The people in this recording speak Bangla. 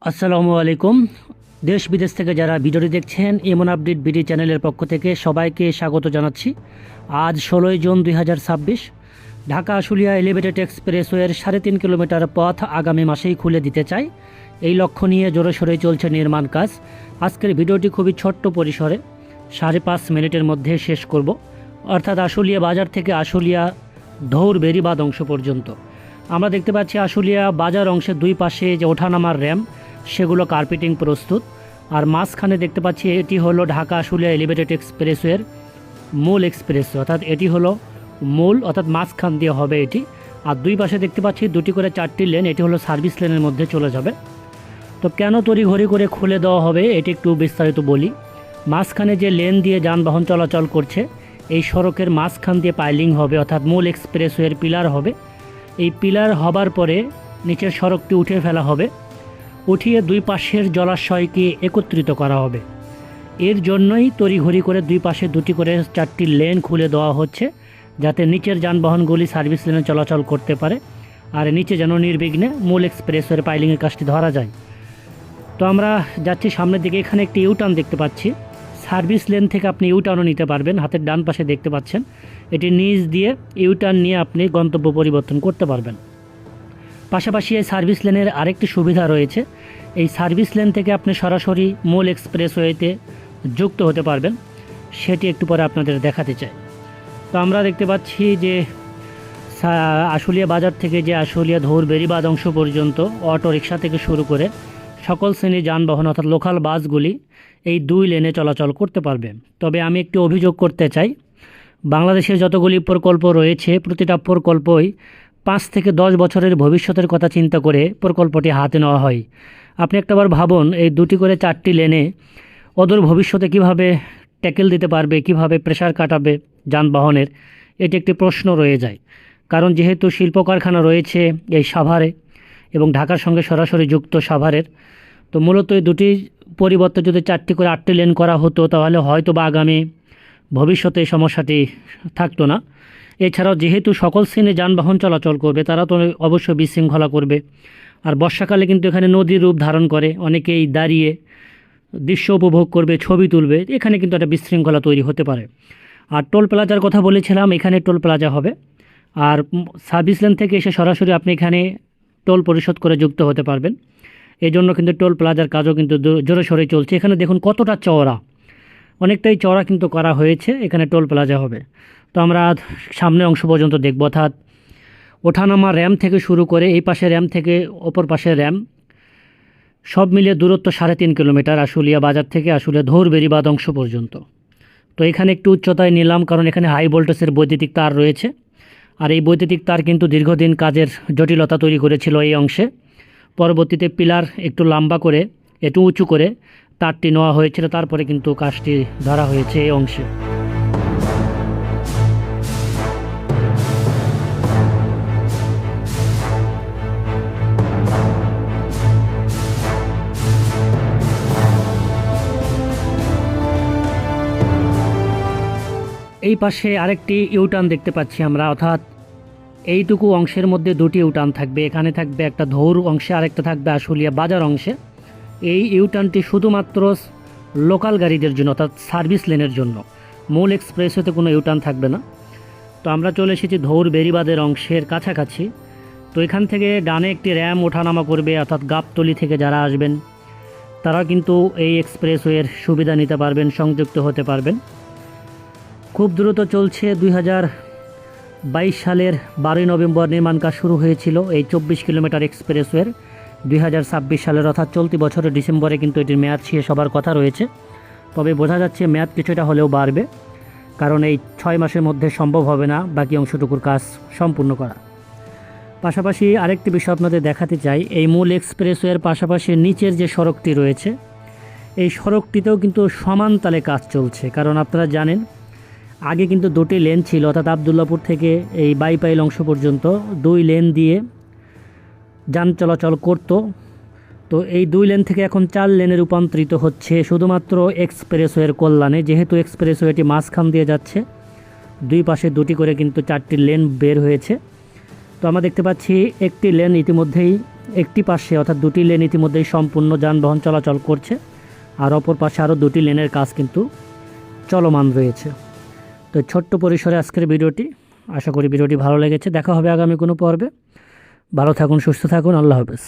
আসসালামু আলাইকুম। দেশ বিদেশ থেকে যারা ভিডিওটি দেখছেন এমন আপডেট বিডি চ্যানেলের পক্ষ থেকে সবাইকে স্বাগত জানাচ্ছি। আজ 16 জুন 2026, ঢাকা আশুলিয়া এলিভেটেড এক্সপ্রেসওয়ের 3.5 কিলোমিটার পথ আগামী মাসেই খুলে দিতে চাই, এই লক্ষ্য নিয়ে জোরেশোরে চলছে নির্মাণ কাজ। আজকের ভিডিওটি খুবই ছোট্ট পরিসরে 5.5 মিনিটের মধ্যে শেষ করব, অর্থাৎ আশুলিয়া বাজার থেকে আশুলিয়া ধৌর বেরিবাদ অংশ পর্যন্ত। আমরা দেখতে পাচ্ছি আশুলিয়া বাজার অংশের দুই পাশে যে ওঠানামার র্যাম্প সেগুলো কার্পেটিং প্রস্তুত, আর মাঝখানে দেখতে পাচ্ছি এটি হলো ঢাকা আশুলিয়া এলিভেটেড এক্সপ্রেসওয়ের মূল এক্সপ্রেসওয়ে, অর্থাৎ এটি হলো মূল, অর্থাৎ মাঝখান দিয়ে হবে এটি। আর দুই পাশে দেখতে পাচ্ছি দুটি করে 4টি লেন, এটি হলো সার্ভিস লেনের মধ্যে চলে যাবে। তো কেন তড়িঘড়ি করে খুলে দেওয়া হবে এটি একটু বিস্তারিত বলি। মাঝখানে যে লেন দিয়ে যানবাহন চলাচল করছে, এই সড়কের মাঝখান দিয়ে পাইলিং হবে, অর্থাৎ মূল এক্সপ্রেসওয়ের পিলার হবে। এই পিলার হবার পরে নিচের সড়কটি উঠে ফেলা হবে, উঠিয়ে দুই পাশের জলাশয়কে একত্রিত করা হবে। এর জন্যই তড়িঘড়ি করে দুই পাশে দুটি করে 4টি লেন খুলে দেওয়া হচ্ছে, যাতে নিচের যানবাহনগুলি সার্ভিস লেনে চলাচল করতে পারে, আর নিচে যেন নির্বিঘ্নে মূল এক্সপ্রেসওয়ের পাইলিংয়ের কাজটি ধরা যায়। তো আমরা যাচ্ছি সামনের দিকে। এখানে একটি ইউটার্ন দেখতে পাচ্ছি, সার্ভিস লেন থেকে আপনি ইউটার্নও নিতে পারবেন। হাতের ডান পাশে দেখতে পাচ্ছেন, এটি নিচ দিয়ে ইউটার্ন নিয়ে আপনি গন্তব্য পরিবর্তন করতে পারবেন। পাশাপাশি এই সার্ভিস লেনের আরেকটি সুবিধা রয়েছে, এই সার্ভিস লেন থেকে আপনি সরাসরি মূল এক্সপ্রেসওয়েতে যুক্ত হতে পারবেন, সেটি একটু পরে আপনাদের দেখাতে চাই। তো আমরা দেখতে পাচ্ছি যে আশুলিয়া বাজার থেকে যে আশুলিয়া ধৌর বেরিবাদ অংশ পর্যন্ত অটো রিক্সা থেকে শুরু করে সকল শ্রেণীর যানবাহন অর্থাৎ লোকাল বাসগুলি এই দুই লেনে চলাচল করতে পারবে। তবে আমি একটি অভিযোগ করতে চাই, বাংলাদেশের যতগুলি প্রকল্প রয়েছে প্রতিটা প্রকল্পই 5 থেকে 10 বছরের ভবিষ্যতের কথা চিন্তা করে প্রকল্পটি হাতে নেওয়া হয়। আপনি একটাবার ভাবুন, এই দুটি করে 4টি লেনে অদূর ভবিষ্যতে কিভাবে ট্যাকেল দিতে পারবে, কিভাবে প্রেসার কাটাবে যানবাহনের, এটি একটি প্রশ্ন রয়ে যায়। কারণ যেহেতু শিল্প কারখানা রয়েছে এই সাভারে এবং ঢাকার সঙ্গে সরাসরি যুক্ত সাভারের, তো মূলত এই দুটি পরিবর্তে যদি 4টি করে 8টি লেন করা হতো তাহলে হয়তো বা আগামী ভবিষ্যতে এই সমস্যাটি থাকতো না। এছাড়াও যেহেতু সকল শ্রেণীর যানবাহন চলাচল করবে, তারা তো অবশ্যই বিশৃঙ্খলা করবে। আর বর্ষাকালে কিন্তু এখানে নদীর রূপ ধারণ করে, অনেকেই দাঁড়িয়ে দৃশ্য উপভোগ করবে, ছবি তুলবে, এখানে কিন্তু একটা বিশৃঙ্খলা তৈরি হতে পারে। আর টোল প্লাজার কথা বলেছিলাম, এখানে টোল প্লাজা হবে, আর সার্ভিস লেন থেকে এসে সরাসরি আপনি এখানে টোল পরিশোধ করে যুক্ত হতে পারবেন। এই জন্য কিন্তু টোল প্লাজার কাজও কিন্তু জোরে সোরে চলছে। এখানে দেখুন কতটা চওড়া, অনেকটাই চওড়া কিন্তু করা হয়েছে, এখানে টোল প্লাজা হবে। তো আমরা সামনে অংশ পর্যন্ত দেখব, অর্থাৎ ওঠানামা র্যাম্প থেকে শুরু করে এই পাশে র্যাম্প থেকে অপর পাশে র্যাম্প, সব মিলিয়ে দূরত্ব 3.5 কিলোমিটার আশুলিয়া বাজার থেকে আশুলিয়া ধৌর বেরিবাদ অংশ পর্যন্ত। তো এখানে একটু উচ্চতায় নিলাম, কারণ এখানে হাই ভোল্টেজের বৈদ্যুতিক তার রয়েছে, আর এই বৈদ্যুতিক তার কিন্তু দীর্ঘদিন কাজের জটিলতা তৈরি করেছিল এই অংশে। পরবর্তীতে পিলার একটু লম্বা করে একটু উঁচু করে তারটি নেওয়া হয়েছিল, তারপরে কিন্তু কাজটি ধরা হয়েছে এই অংশে। এই পাশে আরেকটি ইউটার্ন দেখতে পাচ্ছি আমরা, অর্থাৎ এইটুকু অংশের মধ্যে দুটি ইউটার্ন থাকবে। এখানে থাকবে একটা ধৌর অংশে, আরেকটা থাকবে আশুলিয়া বাজার অংশে। এই ইউটার্নটি শুধুমাত্র লোকাল গাড়িদের জন্য, অর্থাৎ সার্ভিস লেনের জন্য, মূল এক্সপ্রেসওয়েতে কোনো ইউটার্ন থাকবে না। তো আমরা চলে এসেছি ধৌর বেরিবাদের অংশের কাছাকাছি। তো এখান থেকে ডানে একটি র্যাম ওঠানামা করবে, অর্থাৎ গাবতলি থেকে যারা আসবেন তারা কিন্তু এই এক্সপ্রেসওয়ের সুবিধা নিতে পারবেন, সংযুক্ত হতে পারবেন। খুব দ্রুত চলছে। 2022 সালের 12 নভেম্বর নির্মাণ কাজ শুরু হয়েছিল এই 24 কিলোমিটার এক্সপ্রেসওয়ের। 2026 সালের অর্থাৎ চলতি বছরের ডিসেম্বরে কিন্তু এটির মেয়াদ শেষ হবার কথা রয়েছে। তবে বোঝা যাচ্ছে মেয়াদ কিছুটা হলেও বাড়বে, কারণ এই 6 মাসের মধ্যে সম্ভব হবে না বাকি অংশটুকুর কাজ সম্পূর্ণ করা। পাশাপাশি আরেকটি বিষয় আপনাদের দেখাতে চাই, এই মূল এক্সপ্রেসওয়ের পাশাপাশি নিচের যে সড়কটি রয়েছে এই সড়কটিতেও কিন্তু সমান তালে কাজ চলছে। কারণ আপনারা জানেন আগে কিন্তু দুটি লেন ছিল, অর্থাৎ আবদুল্লাপুর থেকে এই বাইপাইল অংশ পর্যন্ত 2 লেন দিয়ে যান চলাচল করত। তো এই 2 লেন থেকে এখন 4 লেনে রূপান্তরিত হচ্ছে শুধুমাত্র এক্সপ্রেসওয়ের কল্যাণে। যেহেতু এক্সপ্রেসওয়েটি মাঝখান দিয়ে যাচ্ছে, দুই পাশে দুটি করে কিন্তু 4টি লেন বের হয়েছে। তো আমরা দেখতে পাচ্ছি একটি লেন ইতিমধ্যেই একটি পাশে অর্থাৎ দুটি লেন ইতিমধ্যেই সম্পূর্ণ যানবাহন চলাচল করছে, আর অপর পাশে আরও দুটি লেনের কাজ কিন্তু চলমান রয়েছে। তো ছোট্ট পরিসরে আজকের ভিডিওটি, আশা করি ভিডিওটি ভালো লেগেছে। দেখা হবে আগামী কোনো পর্বে। ভালো থাকুন, সুস্থ থাকুন, আল্লাহ হাফেজ।